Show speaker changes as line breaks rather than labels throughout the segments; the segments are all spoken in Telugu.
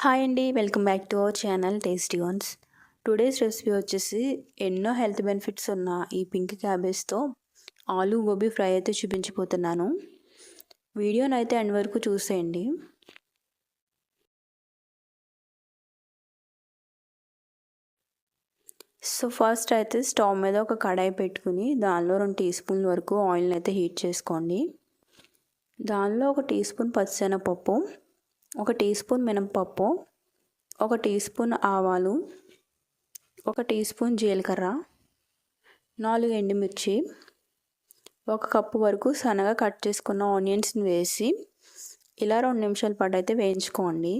హాయ్ అండి, welcome back to our channel tasty once. Today's recipe వచ్చేసి ఎన్నో హెల్త్ బెనిఫిట్స్ ఉన్న ఈ పింక్ క్యాబేజ్తో ఆలూ గోబీ ఫ్రై అయితే చూపించిపోతున్నాను. వీడియోని అయితే ఎండ్ వరకు చూసేయండి. సో ఫస్ట్ అయితే స్టవ్ మీద ఒక కడాయి పెట్టుకుని దానిలో 2 టీ స్పూన్ల వరకు ఆయిల్ని అయితే హీట్ చేసుకోండి. దానిలో 1 టీ స్పూన్ పచ్చిశనగపప్పు, 1 టీ స్పూన్ మినపప్పు, 1 టీ స్పూన్ ఆవాలు, 1 టీ స్పూన్ జీలకర్ర, 4 ఎండుమిర్చి, 1 కప్పు వరకు సన్నగా కట్ చేసుకున్న ఆనియన్స్ని వేసి ఇలా 2 నిమిషాల పాటు అయితే వేయించుకోండి.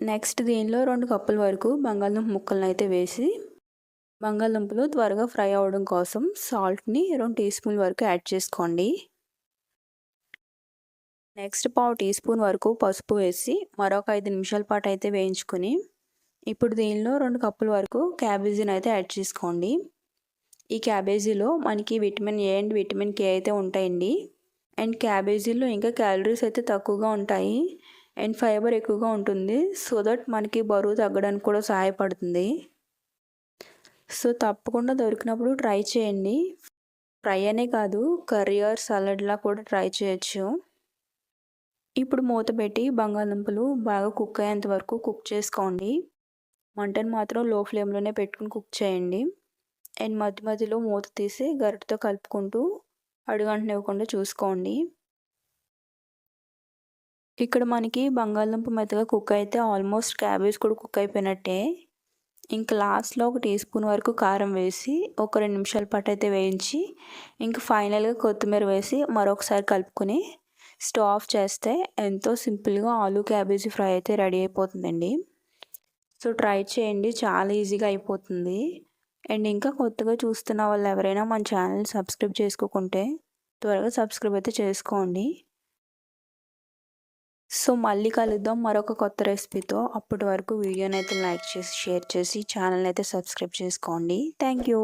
నెక్స్ట్ దీనిలో 2 కప్పుల వరకు బంగాళదుంప ముక్కలను అయితే వేసి బంగాళదుంపలు త్వరగా ఫ్రై అవ్వడం కోసం సాల్ట్ని 2 టీ స్పూన్ల వరకు యాడ్ చేసుకోండి. నెక్స్ట్ పావు టీ స్పూన్ వరకు పసుపు వేసి మరొక 5 నిమిషాల పాటు అయితే వేయించుకొని ఇప్పుడు దీనిలో 2 కప్పుల వరకు క్యాబేజీని అయితే యాడ్ చేసుకోండి. ఈ క్యాబేజీలో మనకి vitamin A and vitamin K అయితే ఉంటాయండి. అండ్ క్యాబేజీలో ఇంకా క్యాలరీస్ అయితే తక్కువగా ఉంటాయి అండ్ ఫైబర్ ఎక్కువగా ఉంటుంది. సో దట్ మనకి బరువు తగ్గడానికి కూడా సహాయపడుతుంది. సో తప్పకుండా దొరికినప్పుడు ట్రై చేయండి. ఫ్రై అనే కాదు, కర్రీ ఆర్ సలాడ్లా కూడా ట్రై చేయొచ్చు. ఇప్పుడు మూత పెట్టి బంగాళదుంపలు బాగా కుక్ అయ్యేంత వరకు కుక్ చేసుకోండి. మంటను మాత్రం లో ఫ్లేమ్లోనే పెట్టుకుని కుక్ చేయండి. అండ్ మధ్య మధ్యలో మూత తీసి గరిటెతో కలుపుకుంటూ అడుగంటనివ్వకుండా చూసుకోండి. ఇక్కడ మనకి బంగాళదుంప మెత్తగా కుక్ అయితే ఆల్మోస్ట్ క్యాబేజ్ కూడా కుక్ అయిపోయినట్టే. ఇంకా లాస్ట్లో 1 టీ స్పూన్ వరకు కారం వేసి ఒక 2 నిమిషాల పాటు అయితే వేయించి ఇంకా ఫైనల్గా కొత్తిమీర వేసి మరొకసారి కలుపుకొని స్టవ్ ఆఫ్ చేస్తే ఎంతో సింపుల్గా ఆలూ క్యాబేజీ ఫ్రై అయితే రెడీ అయిపోతుందండి. సో ట్రై చేయండి, చాలా ఈజీగా అయిపోతుంది. అండ్ ఇంకా కొత్తగా చూస్తున్న వాళ్ళు ఎవరైనా మన ఛానల్ సబ్స్క్రైబ్ చేసుకోకుంటే త్వరగా సబ్స్క్రైబ్ అయితే చేసుకోండి. సో మళ్ళీ కలుద్దాం మరొక కొత్త రెసిపీతో. అప్పటి వరకు వీడియోని అయితే లైక్ చేసి షేర్ చేసి ఛానల్ అయితే సబ్స్క్రైబ్ చేసుకోండి. Thank you.